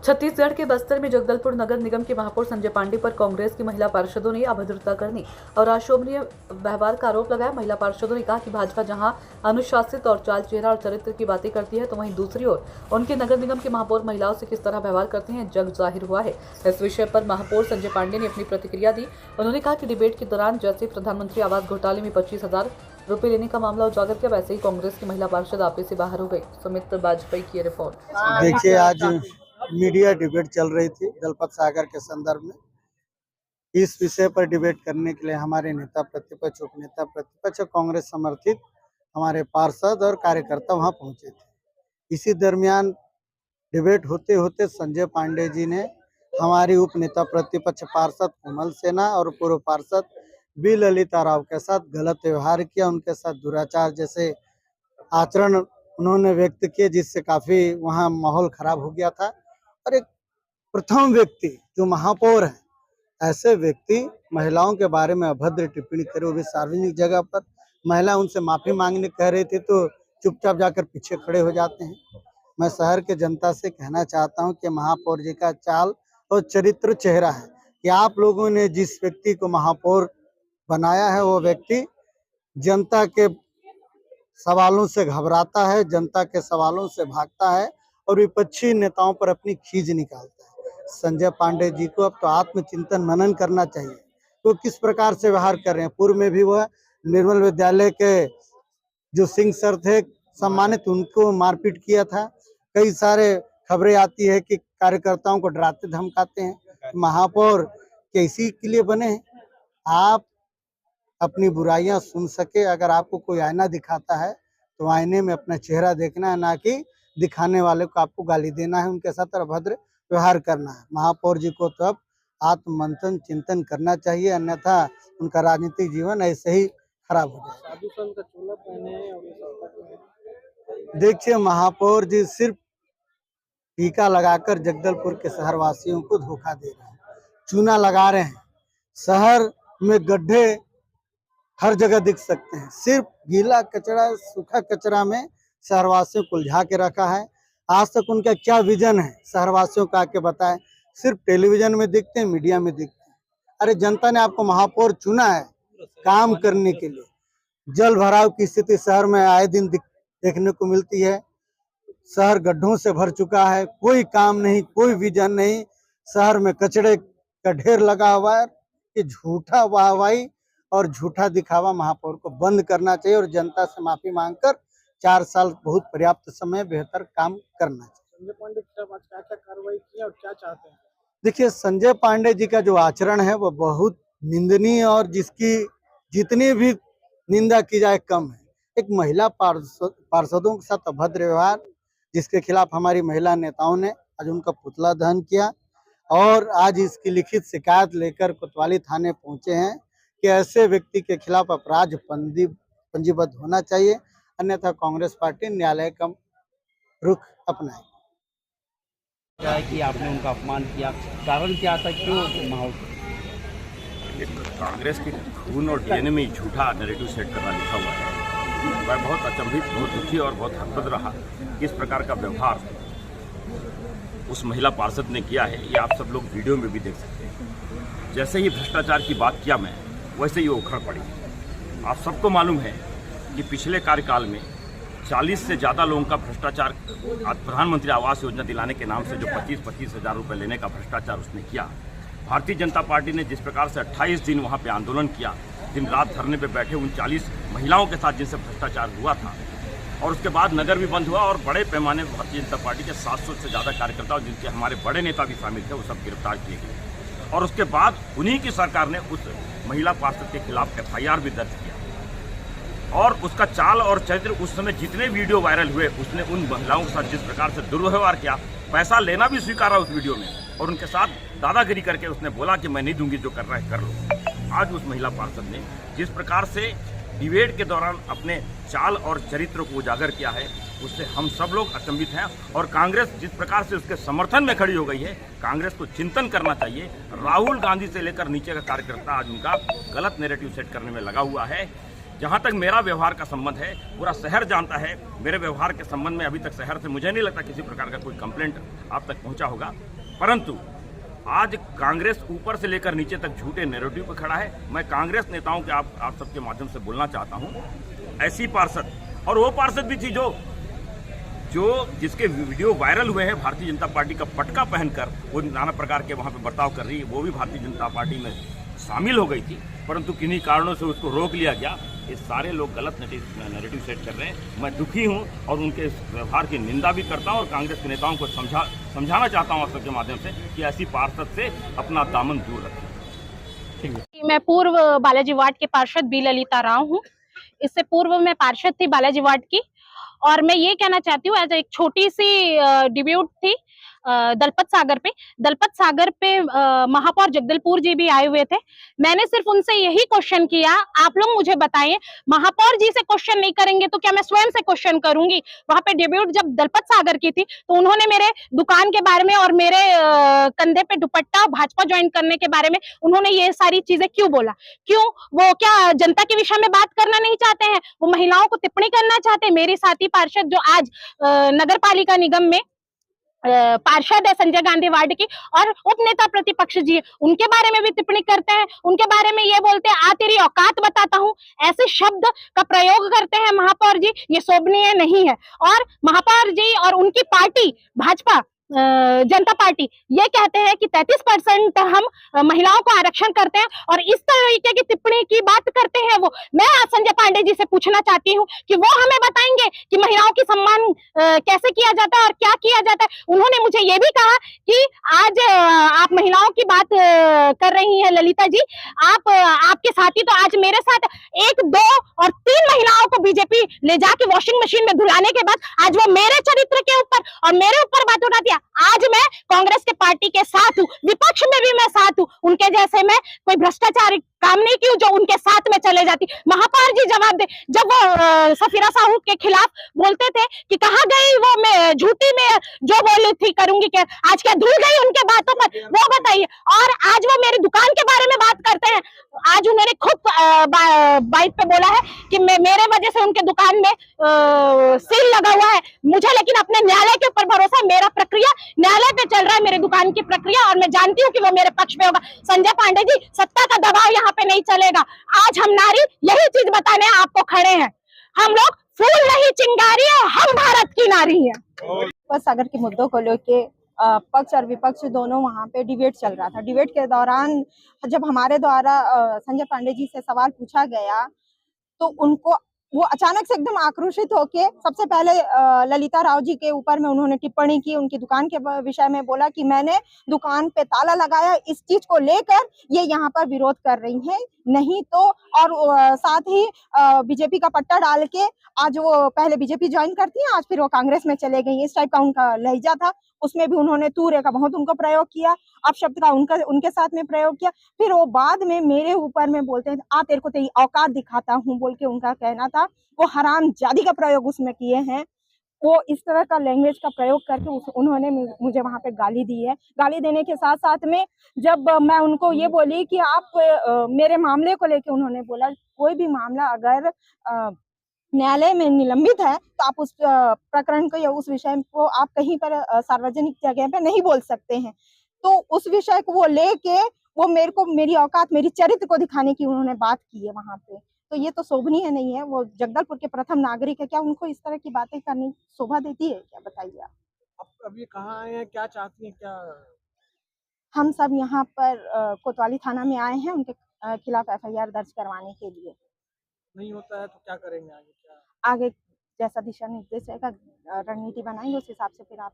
छत्तीसगढ़ के बस्तर में जगदलपुर नगर निगम के महापौर संजय पांडे पर कांग्रेस की महिला पार्षदों ने अभद्रता करने और अशोभनीय व्यवहार का आरोप लगाया। महिला पार्षदों ने कहा कि भाजपा जहां अनुशासित और चाल चेहरा और चरित्र की बातें करती है, तो वहीं दूसरी ओर उनके नगर निगम के महापौर महिलाओं से किस तरह व्यवहार करते हैं, जग जाहिर हुआ है। इस विषय पर महापौर संजय पांडे ने अपनी प्रतिक्रिया दी। उन्होंने कहा कि डिबेट के दौरान जैसे प्रधानमंत्री आवास घोटाले में 25,000 रुपए लेने का मामला उजागर किया, वैसे ही कांग्रेस की महिला पार्षद आपे से बाहर हो गई। सुमित बाजपेयी की रिपोर्ट। देखिए, आज मीडिया डिबेट चल रही थी दलपत सागर के संदर्भ में। इस विषय पर डिबेट करने के लिए हमारे नेता प्रतिपक्ष, उपनेता प्रतिपक्ष और कांग्रेस समर्थित हमारे पार्षद और कार्यकर्ता वहां पहुंचे थे। इसी दरमियान डिबेट होते होते संजय पांडे जी ने हमारी उपनेता प्रतिपक्ष पार्षद कोमल सेना और पूर्व पार्षद बी ललिता राव के साथ गलत व्यवहार किया। उनके साथ दुराचार जैसे आचरण उन्होंने व्यक्त किए, जिससे काफी वहां माहौल खराब हो गया था। और एक प्रथम व्यक्ति जो महापौर है, ऐसे व्यक्ति महिलाओं के बारे में अभद्र टिप्पणी करे, वो भी सार्वजनिक जगह पर। महिला उनसे माफी मांगने कह रही थी तो चुपचाप जाकर पीछे खड़े हो जाते हैं। मैं शहर के जनता से कहना चाहता हूं कि महापौर जी का चाल और चरित्र चेहरा है कि आप लोगों ने जिस व्यक्ति को महापौर बनाया है, वो व्यक्ति जनता के सवालों से घबराता है, जनता के सवालों से भागता है और विपक्षी नेताओं पर अपनी खींच निकालता है। संजय पांडे जी को अब तो आत्मचिंतन मनन करना चाहिए, तो किस प्रकार से व्यवहार कर रहे हैं। पूर्व में भी वह निर्मल विद्यालय के जो सिंह सर थे सम्मानित, उनको मारपीट किया था। कई सारे खबरें आती है कि कार्यकर्ताओं को डराते धमकाते हैं। महापौर क्या इसी के लिए बने हैं? आप अपनी बुराइयां सुन सके, अगर आपको कोई आईना दिखाता है तो आईने में अपना चेहरा देखना है, ना कि दिखाने वाले को आपको गाली देना है, उनके साथ अभद्र व्यवहार करना है। महापौर जी को तो अब आत्ममंथन चिंतन करना चाहिए, अन्यथा उनका राजनीतिक जीवन ऐसे ही खराब हो जाएगा। देखिए, महापौर जी सिर्फ टीका लगाकर जगदलपुर के शहरवासियों को धोखा दे रहे हैं, चूना लगा रहे हैं। शहर में गड्ढे हर जगह दिख सकते हैं, सिर्फ गीला कचरा, सूखा कचरा में शहरवासियों को उलझा के रखा है। आज तक उनका क्या विजन है, शहरवासियों का आके बताएं। सिर्फ टेलीविजन में दिखते हैं, मीडिया में दिखते हैं। अरे जनता ने आपको महापौर चुना है काम करने के लिए। जल भराव की स्थिति शहर में आए दिन देखने को मिलती है। शहर गड्ढों से भर चुका है, कोई काम नहीं, कोई विजन नहीं। शहर में कचरे का ढेर लगा हुआ है। ये झूठा वाहवाही और झूठा दिखावा महापौर को बंद करना चाहिए और जनता से माफी मांगकर 4 साल बहुत पर्याप्त समय बेहतर काम करना चाहिए। संजय पांडे के खिलाफ आज क्या कार्रवाई की और क्या चाहते हैं? देखिए, संजय पांडे जी का जो आचरण है वो बहुत निंदनीय और जिसकी जितनी भी निंदा की जाए कम है। एक महिला पार्षदों के साथ अभद्र व्यवहार, जिसके खिलाफ हमारी महिला नेताओं ने आज उनका पुतला दहन किया और आज इसकी लिखित शिकायत लेकर कोतवाली थाने पहुंचे हैं कि ऐसे व्यक्ति के खिलाफ अपराध पंजीबद्ध होना चाहिए, अन्यथा कांग्रेस पार्टी न्यायालय का रुख अपनाएगी। क्या है कि आपने उनका अपमान किया, कारण क्या था, क्यों माहौल? कांग्रेस के खून और डीएनए में झूठा नैरेटिव सेट करना लिखा हुआ है। मैं बहुत अचंभित, बहुत दुखी और बहुत हतप्रभ रहा। किस प्रकार का व्यवहार उस महिला पार्षद ने किया है, ये आप सब लोग वीडियो में भी देख सकते हैं। जैसे ही भ्रष्टाचार की बात किया मैं, वैसे ही वो उखड़ पड़ी। आप सबको मालूम है कि पिछले कार्यकाल में 40 से ज़्यादा लोगों का भ्रष्टाचार, प्रधानमंत्री आवास योजना दिलाने के नाम से जो 25-25 हज़ार रुपये लेने का भ्रष्टाचार उसने किया। भारतीय जनता पार्टी ने जिस प्रकार से 28 दिन वहाँ पे आंदोलन किया, दिन रात धरने पे बैठे उन 40 महिलाओं के साथ जिनसे भ्रष्टाचार हुआ था, और उसके बाद नगर भी बंद हुआ और बड़े पैमाने पर भारतीय जनता पार्टी के 700 से ज़्यादा कार्यकर्ता, जिनके हमारे बड़े नेता भी शामिल थे, वो सब गिरफ्तार किए गए। और उसके बाद उन्हीं की सरकार ने उस महिला पार्षद के खिलाफ FIR भी दर्ज किया और उसका चाल और चरित्र, उस समय जितने वीडियो वायरल हुए, उसने उन महिलाओं के साथ जिस प्रकार से दुर्व्यवहार किया, पैसा लेना भी स्वीकारा उस वीडियो में, और उनके साथ दादागिरी करके उसने बोला कि मैं नहीं दूंगी, जो कर रहा है कर लो। आज उस महिला पार्षद ने जिस प्रकार से डिबेट के दौरान अपने चाल और चरित्र को उजागर किया है, उससे हम सब लोग अचंभित हैं। और कांग्रेस जिस प्रकार से उसके समर्थन में खड़ी हो गई है, कांग्रेस को चिंतन करना चाहिए। राहुल गांधी से लेकर नीचे का कार्यकर्ता आज उनका गलत नैरेटिव सेट करने में लगा हुआ है। जहाँ तक मेरा व्यवहार का संबंध है, पूरा शहर जानता है मेरे व्यवहार के संबंध में। अभी तक शहर से मुझे नहीं लगता किसी प्रकार का कोई कंप्लेंट आप तक पहुँचा होगा। परंतु आज कांग्रेस ऊपर से लेकर नीचे तक झूठे नैरेटिव पर खड़ा है। मैं कांग्रेस नेताओं के आप सबके माध्यम से बोलना चाहता हूं, ऐसी पार्षद, और वो पार्षद भी थी जो जिसके वीडियो वायरल हुए हैं, भारतीय जनता पार्टी का पटका पहनकर वो नाना प्रकार के वहां पे बर्ताव कर रही है, वो भी भारतीय जनता पार्टी में शामिल हो गई थी, परंतु किन्हीं कारणों से उसको रोक लिया गया। ये सारे लोग गलत नैरेटिव सेट कर रहे हैं। मैं दुखी हूं और उनके व्यवहार की निंदा भी करता हूं और कांग्रेस के नेताओं को समझाना चाहता हूं आप सबके माध्यम से कि ऐसी पार्षद से अपना दामन दूर रखें। मैं पूर्व बालाजी वार्ड के पार्षद बी ललिता राव हूँ। इससे पूर्व मैं पार्षद थी बालाजी वार्ड की, और मैं ये कहना चाहती हूँ, एज एक छोटी सी डिब्यूट थी दलपत सागर पे महापौर जगदलपुर जी भी आए हुए थे। मैंने सिर्फ उनसे यही क्वेश्चन किया, आप लोग मुझे बताएं, महापौर जी से क्वेश्चन नहीं करेंगे तो क्या मैं स्वयं से क्वेश्चन करूंगी। वहां पे डिब्यूट जब दलपत सागर की थी तो उन्होंने मेरे दुकान के बारे में और मेरे कंधे पे दुपट्टा भाजपा ज्वाइन करने के बारे में उन्होंने ये सारी चीजें क्यों बोला। क्यों? वो क्या जनता के विषय में बात करना नहीं चाहते हैं? वो महिलाओं को टिप्पणी करना चाहते हैं? मेरी साथी पार्षद जो आज नगर पालिका निगम में पार्षद है संजय गांधी वार्ड की, और उपनेता प्रतिपक्ष जी उनके बारे में भी टिप्पणी करते हैं, उनके बारे में ये बोलते हैं आ तेरी औकात बताता हूं, ऐसे शब्द का प्रयोग करते हैं महापौर जी। ये शोभनीय नहीं है। और महापौर जी और उनकी पार्टी भाजपा जनता पार्टी ये कहते हैं कि 33% हम महिलाओं को आरक्षण करते हैं, और इस तरीके की टिप्पणी की बात करते हैं वो। मैं आज संजय पांडे जी से पूछना चाहती हूँ कि वो हमें बताएंगे कि महिलाओं की सम्मान कैसे किया जाता है और क्या किया जाता है। उन्होंने मुझे ये भी कहा कि आज आप महिलाओं की बात कर रही हैं ललिता जी, आपके साथी तो आज मेरे साथ 1, 2 और 3 महिलाओं को बीजेपी ले जाके वॉशिंग मशीन में धुलाने के बाद आज वो मेरे चरित्र के ऊपर और मेरे ऊपर बात उठाती है। आज मैं कांग्रेस के पार्टी के साथ हूँ, विपक्ष में भी मैं साथ हूँ, उनके जैसे मैं कोई भ्रष्टाचारी काम नहीं की जो उनके साथ में चले जाती। महापौर जी जवाब दे, जब वो सफीरा साहू के खिलाफ बोलते थे कि कहाँ गई वो, मैं झूठी में जो बोली थी करूंगी, क्या आज क्या धुल गई उनके बातों पर, वो बताइए। और आज वो मेरी दुकान के बारे में बात करते हैं। आज उन्होंने खुद बाइक पे बोला है कि मेरे वजह से उनके दुकान में सील लगा हुआ है। मुझे लेकिन अपने न्यायालय के ऊपर भरोसा है, मेरा प्रक्रिया न्यायालय पे चल रहा है, मेरे दुकान की प्रक्रिया, और मैं जानती हूँ कि वो मेरे पक्ष में होगा। संजय पांडे जी, सत्ता का दबाव यहाँ पे नहीं चलेगा। आज हम नारी यही चीज बताने आपको खड़े हैं, हम लोग फूल नहीं चिंगारी है, हम भारत की नारी है। सागर के मुद्दों को लेके पक्ष और विपक्ष दोनों वहां पे डिबेट चल रहा था। डिबेट के दौरान जब हमारे द्वारा संजय पांडे जी से सवाल पूछा गया तो उनको वो अचानक से एकदम आक्रोशित होके सबसे पहले ललिता राव जी के ऊपर में उन्होंने टिप्पणी की, उनकी दुकान के विषय में बोला कि मैंने दुकान पे ताला लगाया, इस चीज को लेकर ये यहाँ पर विरोध कर रही हैं, नहीं तो। और साथ ही बीजेपी का पट्टा डाल के आज वो पहले बीजेपी ज्वाइन करती हैं, आज फिर वो कांग्रेस में चले गई, इस टाइप का उनका लहजा था। उसमें भी उन्होंने तूरे का बहुत उनको प्रयोग किया, अपशब्द का उनके साथ में प्रयोग किया। फिर वो बाद में मेरे ऊपर में बोलते हैं आ तेरे को तेरी औकात दिखाता हूँ बोल के उनका कहना था। वो हरामजादी का प्रयोग उसमें किए हैं। वो इस तरह का लैंग्वेज का प्रयोग करके उन्होंने मुझे वहां पे गाली दी है। गाली देने के साथ साथ में जब मैं उनको ये बोली कि आप मेरे मामले को लेके, उन्होंने बोला कोई भी मामला अगर न्यायालय में निलंबित है तो आप उस प्रकरण को या उस विषय को आप कहीं पर सार्वजनिक जगह पे नहीं बोल सकते हैं। तो उस विषय को वो लेके वो मेरे को मेरी औकात, मेरी चरित्र को दिखाने की उन्होंने बात की है वहां पे। तो ये तो शोभनीय नहीं है। वो जगदलपुर के प्रथम नागरिक है, क्या उनको इस तरह की बातें करनी शोभा देती है क्या, बताइए आप। अभी कहाँ आए हैं, क्या चाहती हैं, क्या? हम सब यहाँ पर कोतवाली थाना में आए हैं उनके खिलाफ FIR दर्ज करवाने के लिए। नहीं होता है तो क्या करेंगे आगे, क्या आगे जैसा दिशा निर्देश रहेगा रणनीति बनाएंगे, उस हिसाब से फिर आप